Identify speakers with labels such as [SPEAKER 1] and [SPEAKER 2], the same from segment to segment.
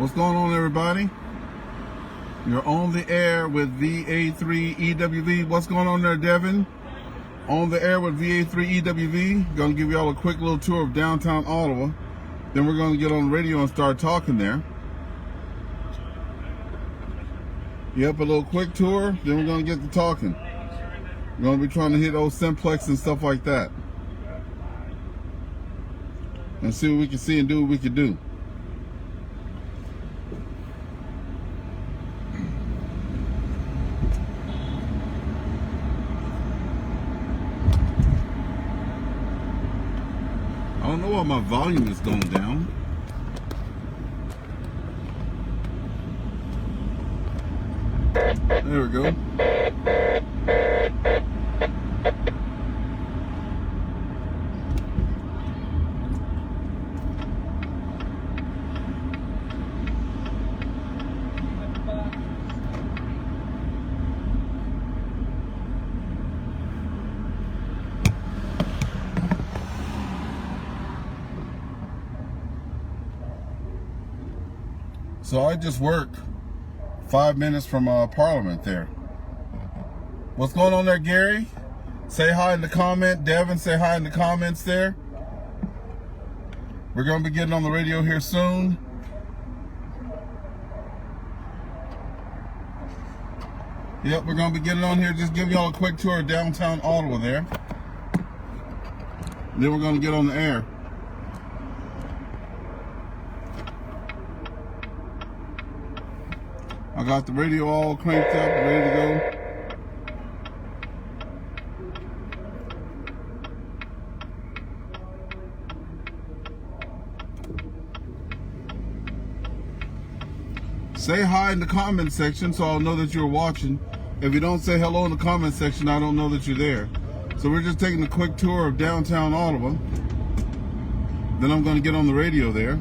[SPEAKER 1] What's going on, everybody? You're on the air with VA3EWV. What's going on there, Devin? On the air with VA3EWV. Gonna give y'all a quick little tour of downtown Ottawa. Then we're gonna get on the radio and start talking there. Yep, a little quick tour. Then we're gonna get to talking. We're gonna be trying to hit old Simplex and stuff like that, and see what we can see and do what we can do. I don't know why my volume is going down. There we go. So I just worked 5 minutes from Parliament there. What's going on there, Gary? Say hi in the comment. Devin, say hi in the comments there. We're going to be getting on the radio here soon. Yep, we're going to be getting on here. Just give y'all a quick tour of downtown Ottawa there. Then we're going to get on the air. I got the radio all cranked up, ready to go. Say hi in the comment section so I'll know that you're watching. If you don't say hello in the comment section, I don't know that you're there. So we're just taking a quick tour of downtown Ottawa. Then I'm going to get on the radio there,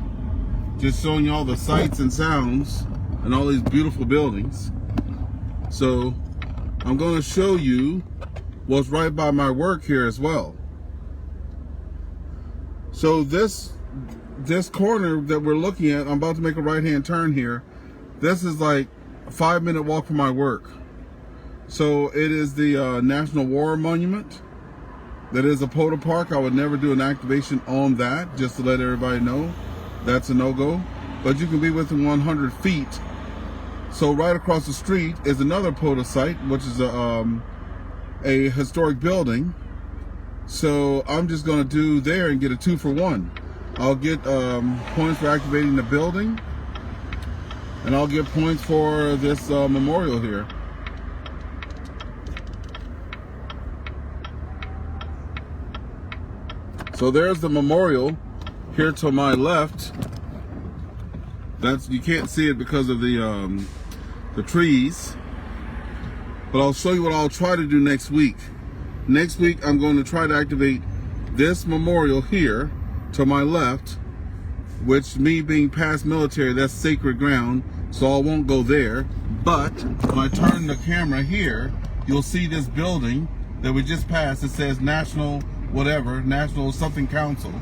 [SPEAKER 1] just showing you all the sights and sounds and all these beautiful buildings. So I'm going to show you what's right by my work here as well. So this corner that we're looking at, I'm about to make a right-hand turn here. This is like a 5-minute walk from my work. So it is the National War Monument. That is a POTA park. I would never do an activation on that, just to let everybody know. That's a no-go. But you can be within 100 feet. So right across the street is another POTA site, which is a historic building. So I'm just going to do there and get a 2-for-1. I'll get points for activating the building, and I'll get points for this memorial here. So there's the memorial here to my left. You can't see it because of the trees, but I'll show you what I'll try to do next week. Next week I'm going to try to activate this memorial here to my left, which, me being past military, that's sacred ground, so I won't go there. But when I turn the camera here, you'll see this building that we just passed. It says National whatever, National something Council.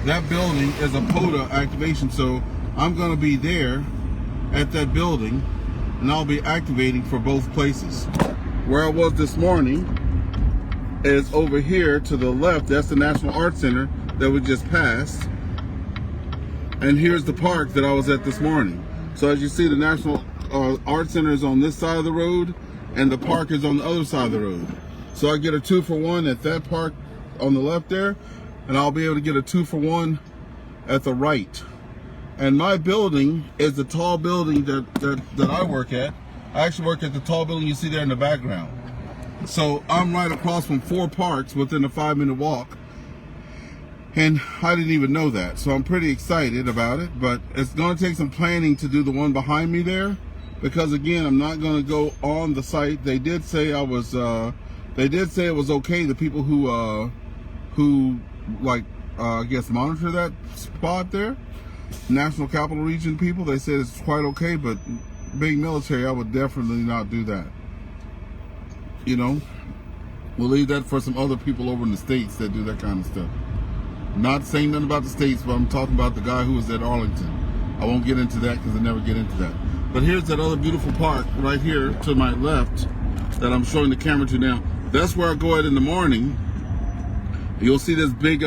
[SPEAKER 1] That building is a POTA activation, so I'm going to be there at that building, and I'll be activating for both places. Where I was this morning is over here to the left. That's the National Art Center that we just passed. And here's the park that I was at this morning. So as you see, the National Art Center is on this side of the road, and the park is on the other side of the road. So I get a 2-for-1 at that park on the left there, and I'll be able to get a 2-for-1 at the right. And my building is the tall building that I work at. I actually work at the tall building you see there in the background. So I'm right across from 4 parks within a 5-minute walk. And I didn't even know that. So I'm pretty excited about it. But it's going to take some planning to do the one behind me there. Because again, I'm not going to go on the site. They did say it was okay. The people who I guess monitor that spot there, National Capital Region people, they said it's quite okay, but being military, I would definitely not do that. You know, we'll leave that for some other people over in the States that do that kind of stuff. Not saying nothing about the States, but I'm talking about the guy who was at Arlington. I won't get into that because I never get into that. But here's that other beautiful park right here to my left that I'm showing the camera to now. That's where I go at in the morning. You'll see this big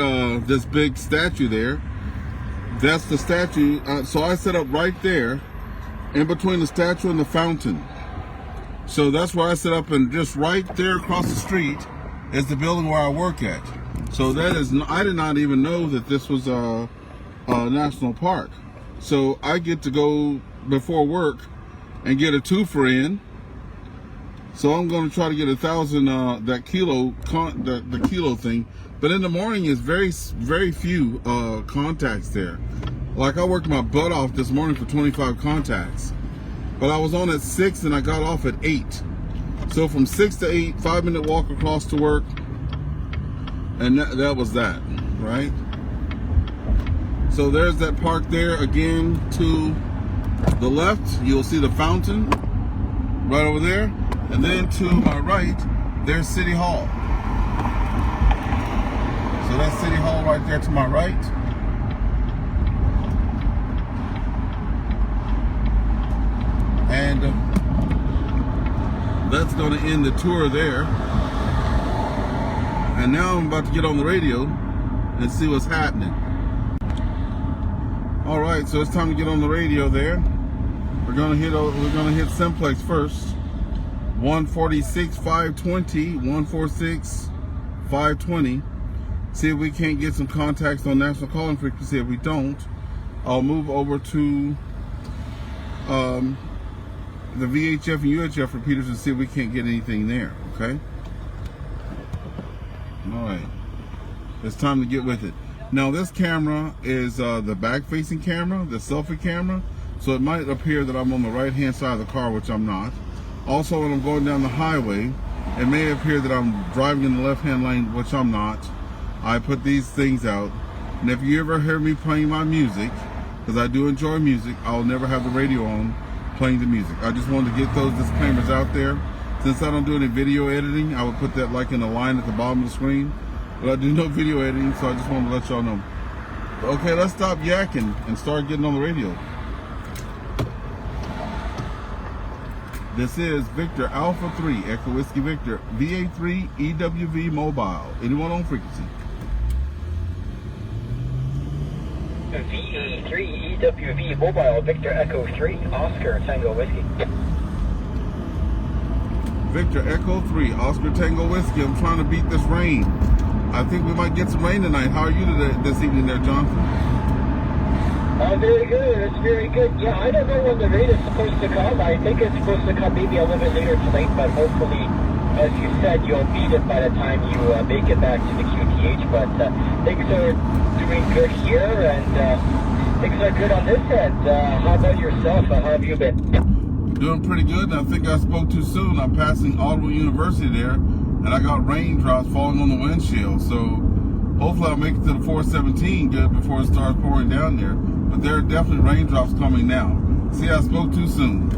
[SPEAKER 1] statue there. That's the statue. So I set up right there in between the statue and the fountain. So that's where I set up, and just right there across the street is the building where I work at. So that is, I did not even know that this was a national park. So I get to go before work and get a twofer in. So I'm going to try to get 1,000 that kilo the kilo thing. But in the morning is very few contacts there. Like I worked my butt off this morning for 25 contacts. But I was on at 6 and I got off at 8. So from 6 to 8, 5-minute walk across to work. And that was that, right? So there's that park there. Again, to the left, you'll see the fountain right over there. And then to my right, there's City Hall. So that's City Hall right there to my right. And that's going to end the tour there. And now I'm about to get on the radio and see what's happening. All right, so it's time to get on the radio there. We're gonna hit Simplex first. 146 520, 146 520. See if we can't get some contacts on national calling frequency. If we don't, I'll move over to the VHF and UHF repeaters and see if we can't get anything there, okay? All right, it's time to get with it. Now this camera is the back-facing camera, the selfie camera, so it might appear that I'm on the right-hand side of the car, which I'm not. Also, when I'm going down the highway, it may appear that I'm driving in the left-hand lane, which I'm not. I put these things out, and if you ever hear me playing my music, because I do enjoy music, I'll never have the radio on playing the music. I just wanted to get those disclaimers out there. Since I don't do any video editing, I would put that like in a line at the bottom of the screen. But I do no video editing, so I just wanted to let y'all know. Okay, let's stop yakking and start getting on the radio. This is Victor Alpha 3, Echo Whiskey Victor, VA3 EWV Mobile. Anyone on frequency?
[SPEAKER 2] VA3 EWV Mobile, Victor Echo 3, Oscar Tango Whiskey.
[SPEAKER 1] Victor Echo 3, Oscar Tango Whiskey. I'm trying to beat this rain. I think we might get some rain tonight. How are you this evening there, Jonathan?
[SPEAKER 2] Very good. It's very good. Yeah, I don't know when the rain is supposed to come. I think it's supposed to come maybe a little bit later tonight, but hopefully, as you said, you'll beat it by the time you make it back to the QTH. But things are doing good here, and things are good on this end. How about yourself? How have you been?
[SPEAKER 1] Doing pretty good, and I think I spoke too soon. I'm passing Ottawa University there, and I got raindrops falling on the windshield. So hopefully I'll make it to the 417 good before it starts pouring down there. But there are definitely raindrops coming now. See, I spoke too soon.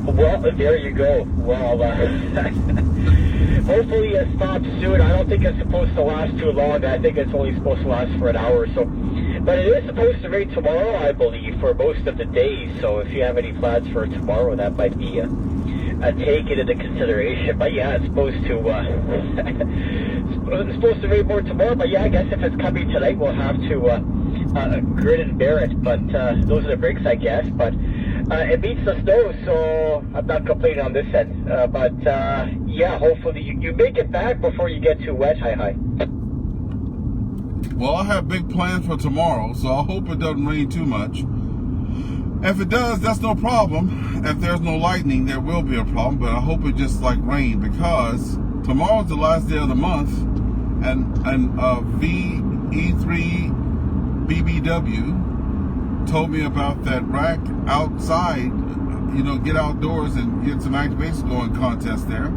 [SPEAKER 2] Well, there you go. Well, hopefully it stops soon. I don't think it's supposed to last too long. I think it's only supposed to last for an hour or so. But it is supposed to rain tomorrow, I believe, for most of the day. So if you have any plans for tomorrow, that might be take it into consideration. But yeah, it's supposed to it's supposed to rain more tomorrow. But yeah, I guess if it's coming tonight, we'll have to grin and bear it. But those are the breaks, I guess. But it beats the snow, so I'm not complaining on this end. But yeah, hopefully you make it back before you get too wet. Hi.
[SPEAKER 1] Well, I have big plans for tomorrow, so I hope it doesn't rain too much. If it does, that's no problem. If there's no lightning, there will be a problem, but I hope it just like rain, because tomorrow's the last day of the month, and VE3 BBW told me about that rack outside, get outdoors and get some activation going contest there.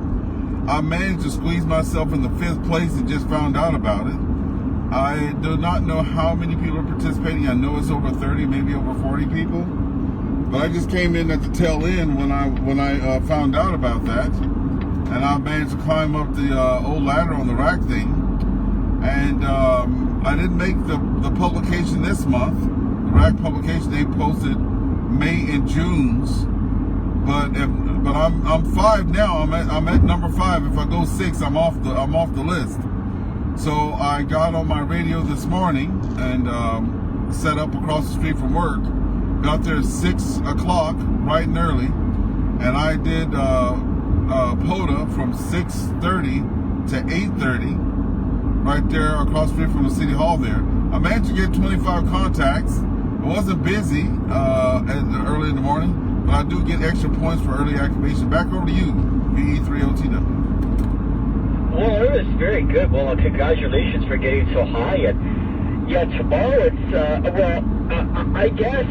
[SPEAKER 1] I managed to squeeze myself in the 5th place and just found out about it. I do not know how many people are participating. I know it's over 30, maybe over 40 people. But I just came in at the tail end when I found out about that, and I managed to climb up the old ladder on the rack thing. And I didn't make the publication this month. The Rack publication, they posted May and June's, but I'm 5 now. I'm at number 5. If I go 6, I'm off the list. So I got on my radio this morning and set up across the street from work. Got there at 6 o'clock, bright and early, and I did POTA from 6:30 to 8:30, right there across the street from the city hall there. I managed to get 25 contacts. It wasn't busy early in the morning, but I do get extra points for early activation. Back over to you, VE3OTW.
[SPEAKER 2] Well, it was very good. Well, congratulations for getting so high. And yeah, tomorrow it's, I guess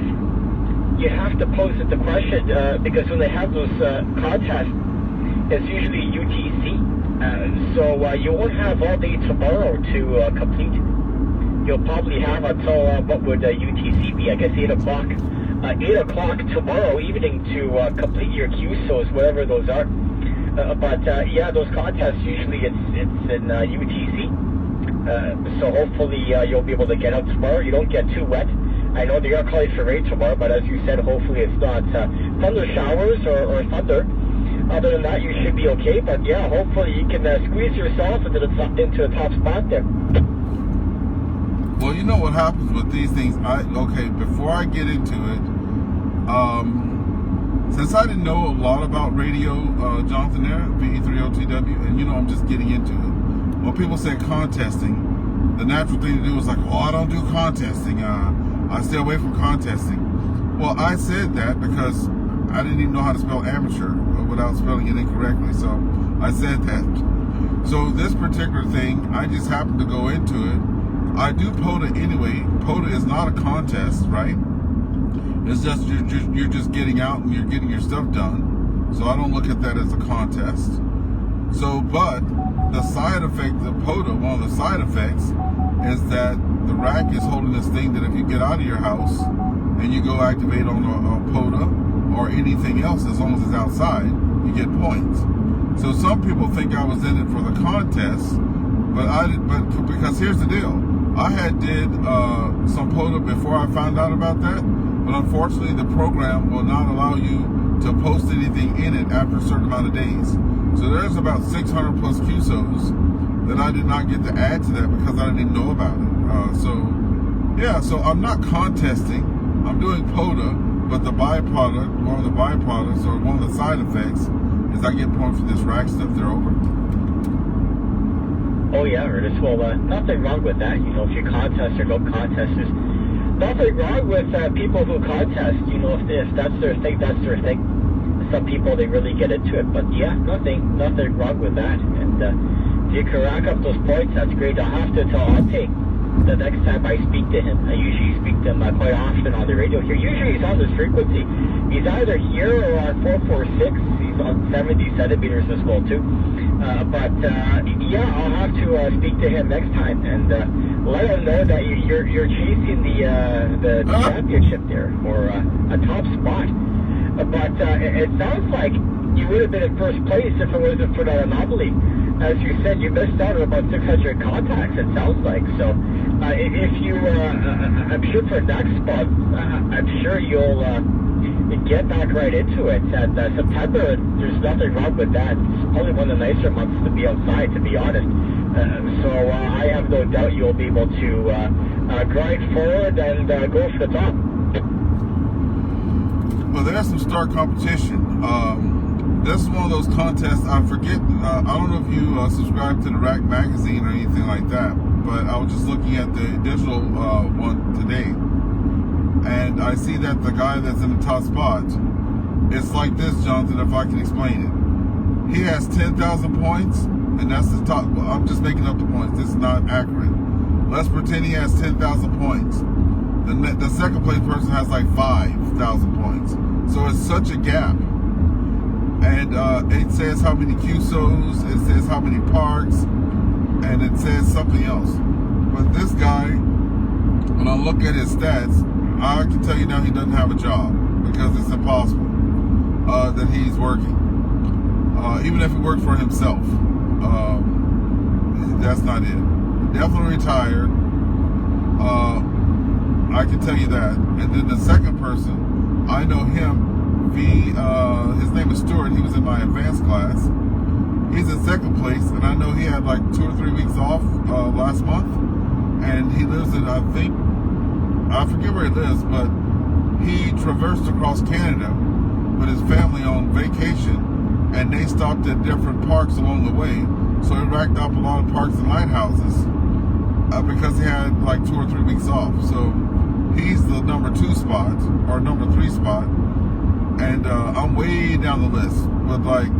[SPEAKER 2] you have to pose it the question, because when they have those contests, it's usually UTC. So you won't have all day tomorrow to complete. You'll probably have until, what would UTC be? I guess 8 o'clock. 8 o'clock tomorrow evening to complete your QSOs, whatever those are. But yeah, those contests, usually it's in UTC. So hopefully you'll be able to get out tomorrow. You don't get too wet. I know they are calling for rain tomorrow, but as you said, hopefully it's not thunder showers or thunder. Other than that, you should be okay. But yeah, hopefully you can squeeze yourself into a top spot there.
[SPEAKER 1] Well, you know what happens with these things. Before I get into it, since I didn't know a lot about radio, Jonathan there, VE3OTW, and I'm just getting into it. When people say contesting, the natural thing to do is like, oh, I don't do contesting. I stay away from contesting. Well, I said that because I didn't even know how to spell amateur without spelling it incorrectly. So I said that. So this particular thing, I just happened to go into it. I do POTA anyway. POTA is not a contest, right? It's just you're just getting out and you're getting your stuff done. So I don't look at that as a contest. So, but the side effect of POTA, one of the side effects, is that the rack is holding this thing that if you get out of your house and you go activate on a POTA or anything else, as long as it's outside, you get points. So some people think I was in it for the contest, but because here's the deal. I did some POTA before I found out about that, but unfortunately the program will not allow you to post anything in it after a certain amount of days. So there's about 600 plus QSOs that I did not get to add to that because I didn't even know about it. So I'm not contesting. I'm doing POTA, but the byproduct, one of the byproducts or one of the side effects is I get points for this rack stuff. They're over.
[SPEAKER 2] Oh yeah, Ernest. Well, nothing wrong with that. If you contest or don't contest, there's nothing wrong with people who contest. If that's their thing, that's their thing. Some people, they really get into it. But yeah, nothing wrong with that. And if you can rack up those points, that's great. I'll have to tell Ante the next time I speak to him. I usually speak to him quite often on the radio here. Usually he's on this frequency. He's either here or on 446. He's on 70 centimeters as well too. Yeah, I'll have to speak to him next time and let him know that you're chasing the championship there or a top spot. But it sounds like you would have been in first place if it wasn't for that anomaly. As you said, you missed out on about 600 contacts, it sounds like. So if you, I'm sure for next month, I'm sure you'll get back right into it. And September, there's nothing wrong with that. It's probably one of the nicer months to be outside, to be honest. So I have no doubt you'll be able to grind forward and go for the top.
[SPEAKER 1] Well, there's some stark competition. This is one of those contests, I forget, I don't know if you subscribe to the Rack magazine or anything like that, but I was just looking at the digital one today, and I see that the guy that's in the top spot, it's like this, Jonathan, if I can explain it. He has 10,000 points, and that's the top. Well, I'm just making up the points. This is not accurate. Let's pretend he has 10,000 points. The second place person has like 5,000 points. So it's such a gap. And it says how many QSOs, it says how many parks, and it says something else. But this guy, when I look at his stats, I can tell you now he doesn't have a job because it's impossible that he's working. Even if he worked for himself, that's not it. Definitely retired. I can tell you that. And then the second person, I know him. His name is Stuart. He was in my advanced class. He's in second place, and I know he had like 2 or 3 weeks off last month. And he lives in, I forget where he lives, but he traversed across Canada with his family on vacation, and they stopped at different parks along the way. So he racked up a lot of parks and lighthouses because he had like 2 or 3 weeks off. So he's the number 2 spot or number 3 spot, and I'm way down the list. But like,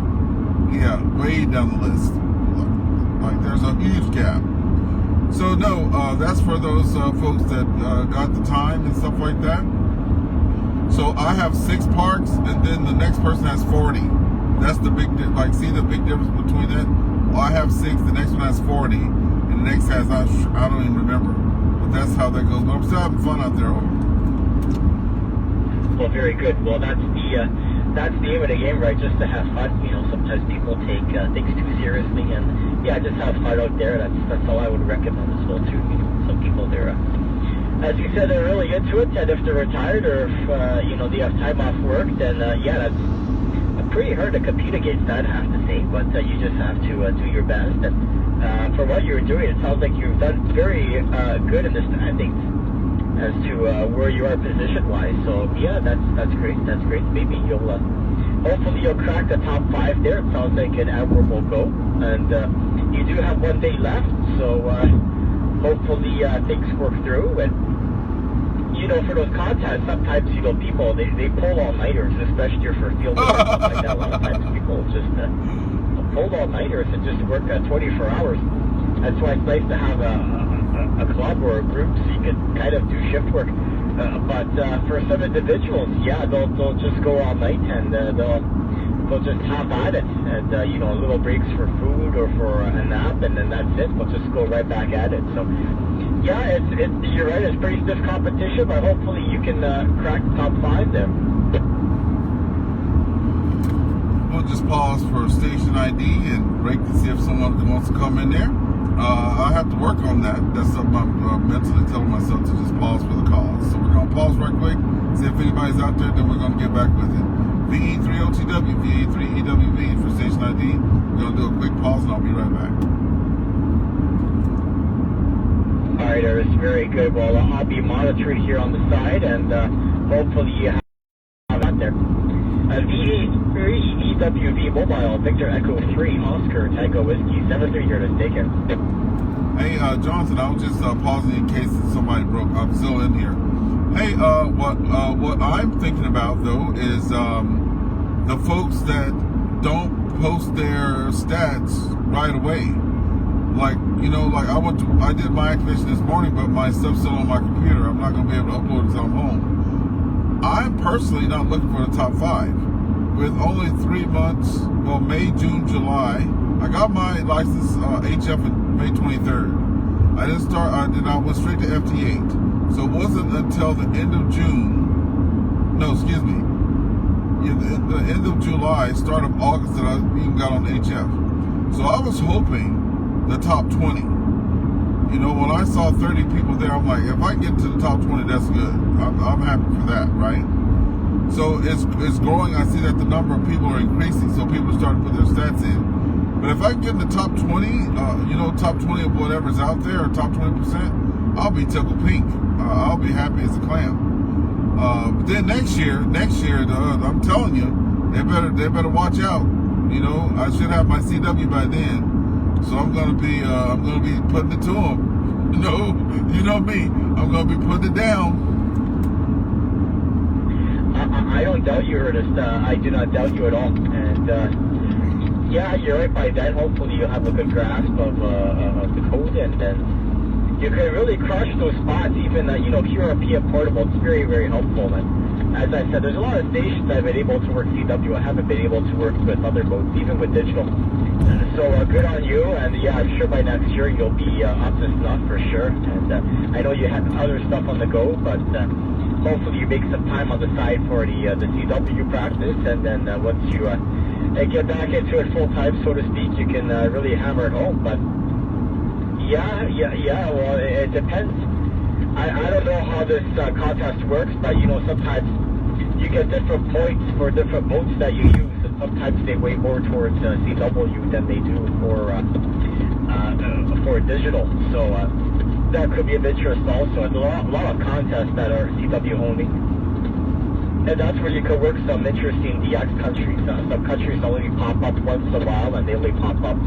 [SPEAKER 1] yeah, way down the list. Like there's a huge gap. So no, that's for those folks that got the time and stuff like that. So I have 6 parks, and then the next person has 40. That's the big, like, see the big difference between that? Well, I have 6, the next one has 40, and the next has, I don't even remember. But that's how that goes. But I'm still having fun out there.
[SPEAKER 2] Well, very good. Well, that's the aim of the game, right? Just to have fun. You know, sometimes people take things too seriously, and yeah, just have fun out there. That's all I would recommend as well too. You know, some people they're, as you said, they're really into it, and if they're retired or if you know, they have time off work, then yeah, that's pretty hard to compete against that, I have to say. But you just have to do your best, and for what you're doing, it sounds like you've done very good in the standings as to where you are position-wise. So yeah, that's great. That's great. Maybe you'll hopefully you'll crack the top 5 there. It sounds like an admirable go, and you do have 1 day left, so hopefully things work through. And you know, for those contests, sometimes you know people they pull all-nighters, especially for field work and stuff like that. A lot of times people just pull all-nighters and just work 24 hours. That's why it's nice to have a club or a group so you can kind of do shift work. But for some individuals, yeah, they'll just go all night, and they'll just hop at it, and you know, little breaks for food or for a nap, and then that's it. They'll just go right back at it. So yeah, you're right, it's pretty stiff competition, but hopefully you can crack the top 5 there.
[SPEAKER 1] We'll just pause for station ID and break to see if someone wants to come in there. I have to work on that. That's something I'm mentally telling myself to just pause for the call. So we're going to pause right quick, see if anybody's out there, then we're going to get back with it. VE3OTW, VA3EWV for station ID. We're going to do a quick pause, and I'll be right back.
[SPEAKER 2] All right, Iris, very good. Well, I'll be monitoring here on the side, and hopefully you have that there. VA3EWV Mobile, Victor Echo 3, Oscar, Tango Whiskey, 73 here to take it.
[SPEAKER 1] Hey, Johnson, I was just pausing in case somebody broke. I'm still in here. Hey, what I'm thinking about, though, is the folks that don't post their stats right away. Like, you know, like I did my activation this morning, but my stuff's still on my computer. I'm not going to be able to upload it until I'm home. I'm personally not looking for the top 5. With only 3 months, well, May, June, July, I got my license HF on May 23rd. I went straight to FT8. So it wasn't until the end of June, no, excuse me, the end of July, start of August that I even got on HF. So I was hoping the top 20. You know, when I saw 30 people there, I'm like, if I get to the top 20, that's good. I'm happy for that, right? So it's growing. I see that the number of people are increasing, so people are starting to put their stats in. But if I get in the top 20, you know, top 20 of whatever's out there, or top 20%, I'll be tickled pink. I'll be happy as a clam. But then next year, I'm telling you, they better watch out. You know, I should have my CW by then. So I'm gonna be putting it to them. You know me. I'm gonna be putting it down.
[SPEAKER 2] I don't doubt you, Ernest. I do not doubt you at all. And yeah, you're right. By then, hopefully, you'll have a good grasp of the code, and then you can really crush those spots. Even you know, QRP portable, it's very, very helpful. And as I said, there's a lot of stations I've been able to work CW. I haven't been able to work with other modes, even with digital. So good on you, and yeah, I'm sure by next year you'll be up to snuff for sure. And I know you have other stuff on the go, but hopefully you make some time on the side for the CW practice, and then once you get back into it full time, so to speak, you can really hammer it home. But yeah. Well, it depends. I don't know how this contest works, but you know, sometimes you get different points for different boats that you use, and sometimes they weigh more towards CW than they do for digital. So that could be of interest also. And a lot of contests that are CW only. And that's where you could work some interesting DX countries. Some countries only pop up once in a while, and they only pop up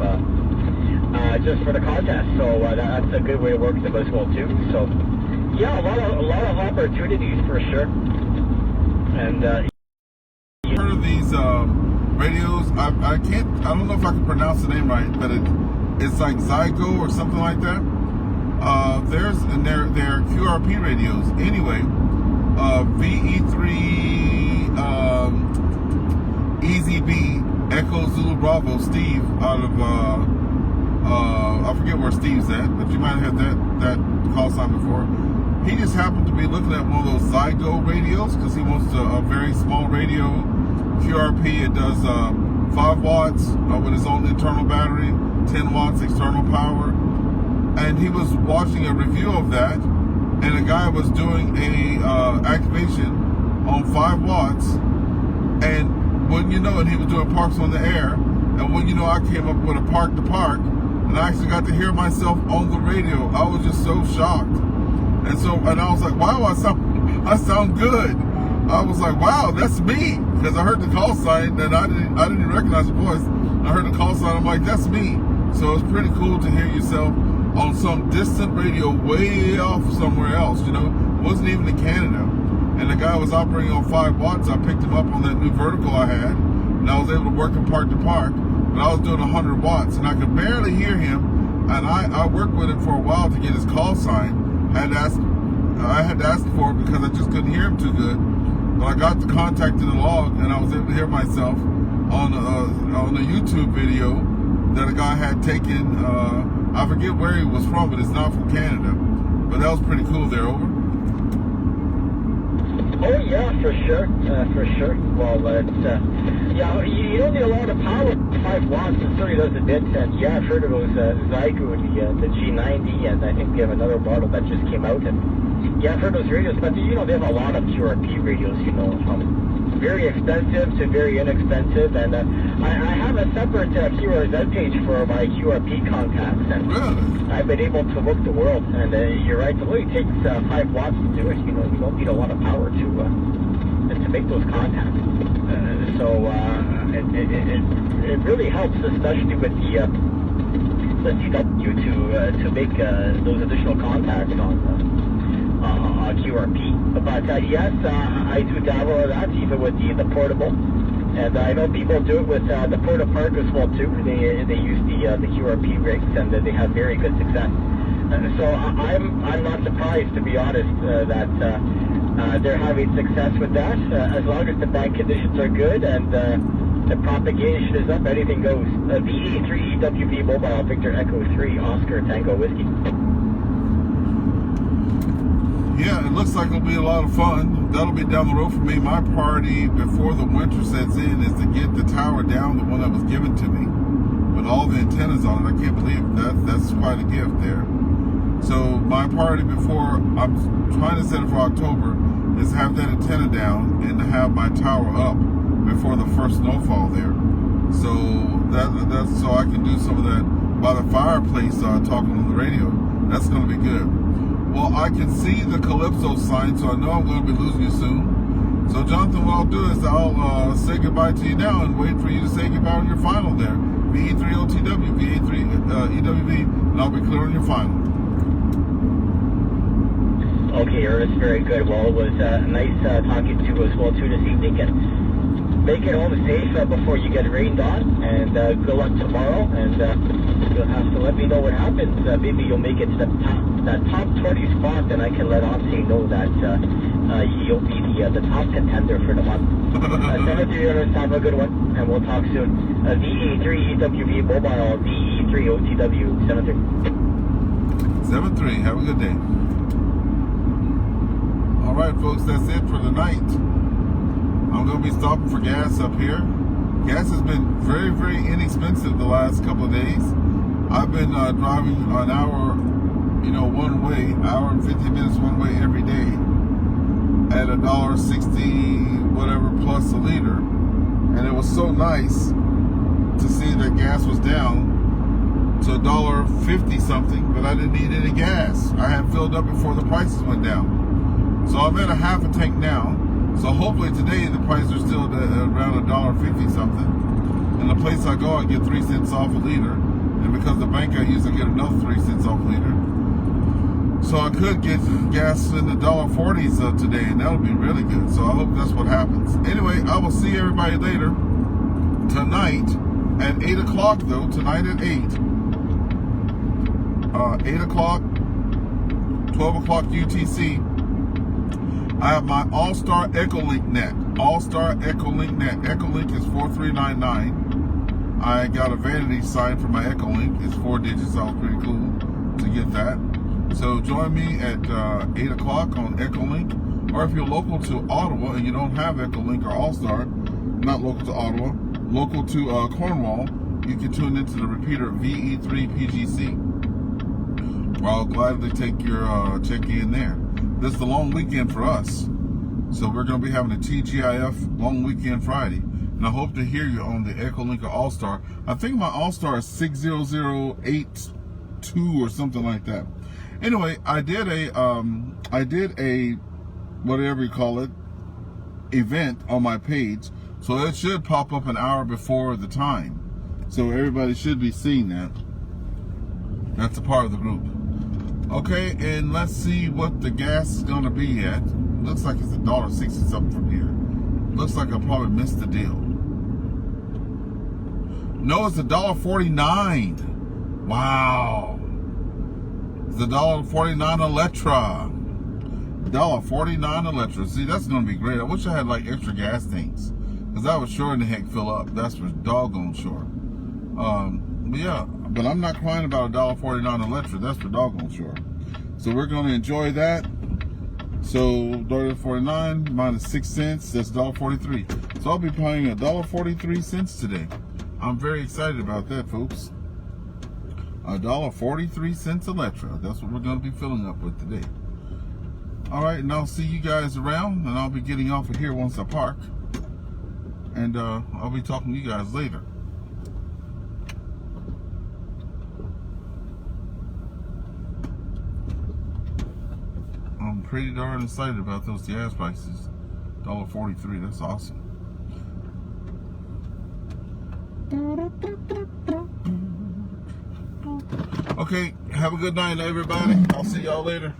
[SPEAKER 2] just for the contest. So that's a good way to work them as well too. So yeah, a lot of opportunities for sure. And
[SPEAKER 1] heard of these radios? I don't know if I can pronounce the name right, but it's like Zygo or something like that. They're QRP radios. Anyway, VE3 EZB Echo Zulu Bravo Steve out of I forget where Steve's at, but you might have had that call sign before. He just happened to be looking at one of those Zygo radios because he wants a very small radio, QRP. It does 5 watts with its own internal battery, 10 watts external power. And he was watching a review of that, and a guy was doing a activation on 5 watts, and wouldn't you know it, he was doing parks on the air, and wouldn't you know, I came up with a park to park, and I actually got to hear myself on the radio. I was just so shocked. And I was like, wow, I sound good. I was like, wow, that's me. Because I heard the call sign and I didn't recognize the voice. I heard the call sign, I'm like, that's me. So it's pretty cool to hear yourself on some distant radio way off somewhere else, you know. It wasn't even in Canada. And the guy was operating on 5 watts. I picked him up on that new vertical I had, and I was able to work him park to park. But I was doing 100 watts, and I could barely hear him. And I worked with him for a while to get his call sign. I had to ask for it because I just couldn't hear him too good. But I got the contact in the log, and I was able to hear myself on a YouTube video that a guy had taken. I forget where he was from, but it's not from Canada. But that was pretty cool there. Over.
[SPEAKER 2] Oh yeah, for sure, for sure. Well, yeah, you don't need a lot of power. 5 watts, it certainly does a bit. And yeah, I've heard of those Zygo, the G90, and I think we have another model that just came out. And yeah, I've heard those radios, but you know, they have a lot of QRP radios. You know, from very expensive to very inexpensive. And I have a separate QRZ page for my QRP contacts, and
[SPEAKER 1] Really?
[SPEAKER 2] I've been able to look the world. And you're right, it only takes 5 watts to do it. You know, you don't need a lot of power to make those contacts. It really helps, especially with the CW to make those additional contacts on QRP. But yes, I do dabble in that, even with the portable. And I know people do it with the Porta Park as well too. They use the QRP rigs, and they have very good success. So I'm not surprised, to be honest, that they're having success with that. As long as the bank conditions are good and the propagation is up, anything goes. VE3 EWV Mobile Victor Echo 3 Oscar Tango Whiskey.
[SPEAKER 1] Yeah, it looks like it'll be a lot of fun. That'll be down the road for me. My priority before the winter sets in is to get the tower down, the one that was given to me, with all the antennas on it. I can't believe that's quite a gift there. So my priority before, I'm trying to set it for October, is to have that antenna down and to have my tower up before the first snowfall there. So that's so I can do some of that by the fireplace, talking on the radio. That's going to be good. Well, I can see the Calypso sign, so I know I'm going to be losing you soon. So Jonathan, what I'll do is I'll say goodbye to you now and wait for you to say goodbye on your final there. VE3OTW, VA3 EWV, and I'll be clear on your final.
[SPEAKER 2] Okay, Ernest, very good. Well, it was nice talking to you as well too this evening, and make it home safe before you get rained on, and good luck tomorrow, and you'll have to let me know what happens. Maybe you'll make it to that top 20 spot, and I can let Odyssey know that you'll be the top contender for the month. Send it to you, Ernest. Have a good one, and we'll talk soon. VE3 EWV Mobile, VE3 OTW 73.
[SPEAKER 1] 73. Have a good day. All right, folks, that's it for the night. I'm going to be stopping for gas up here. Gas has been very, very inexpensive the last couple of days. I've been driving an hour you know, one way, hour and 50 minutes one way every day at $1.60 whatever plus a liter. And it was so nice to see that gas was down to $1.50 something, but I didn't need any gas. I had filled up before the prices went down. So I'm at a half a tank now. So hopefully today the prices are still around $1.50 something. And the place I go, I get 3 cents off a liter. And because the bank I use, I get another 3 cents off a liter. So I could get gas in the $1.40s today, and that'll be really good. So I hope that's what happens. Anyway, I will see everybody later. Tonight at 8 o'clock though, tonight at 8. 8 o'clock, 12 o'clock UTC. I have my All-Star Echolink net. All-Star Echolink net. Echolink is 4399. I got a vanity sign for my Echolink. It's 4 digits. That was pretty cool to get that. So join me at 8 o'clock on Echolink. Or if you're local to Ottawa and you don't have Echolink or All-Star, not local to Ottawa, local to Cornwall, you can tune into the repeater VE3PGC. Well, I'll gladly take your check-in there. This is the long weekend for us. So we're going to be having a TGIF long weekend Friday. And I hope to hear you on the Echolink or All-Star. I think my All-Star is 60082 or something like that. Anyway, I did a whatever you call it, event on my page. So it should pop up an hour before the time. So everybody should be seeing that. That's a part of the group. Okay, and let's see what the gas is going to be at. Looks like it's $1.60 something from here. Looks like I probably missed the deal. No, it's $1.49. Wow. It's $1.49 Electra. $1.49 Electra. See, that's going to be great. I wish I had like extra gas tanks, because I would sure in the heck fill up. That's for doggone sure. But yeah, but I'm not crying about $1.49 Electra. That's for doggone sure. So we're going to enjoy that. So $1.49 minus 6 cents, that's $1.43. So I'll be paying $1.43 today. I'm very excited about that, folks. $1.43 Electra. That's what we're going to be filling up with today. All right, and I'll see you guys around, and I'll be getting off of here once I park. And I'll be talking to you guys later. I'm pretty darn excited about those gas prices. $1.43, that's awesome. Okay, have a good night, everybody. I'll see y'all later.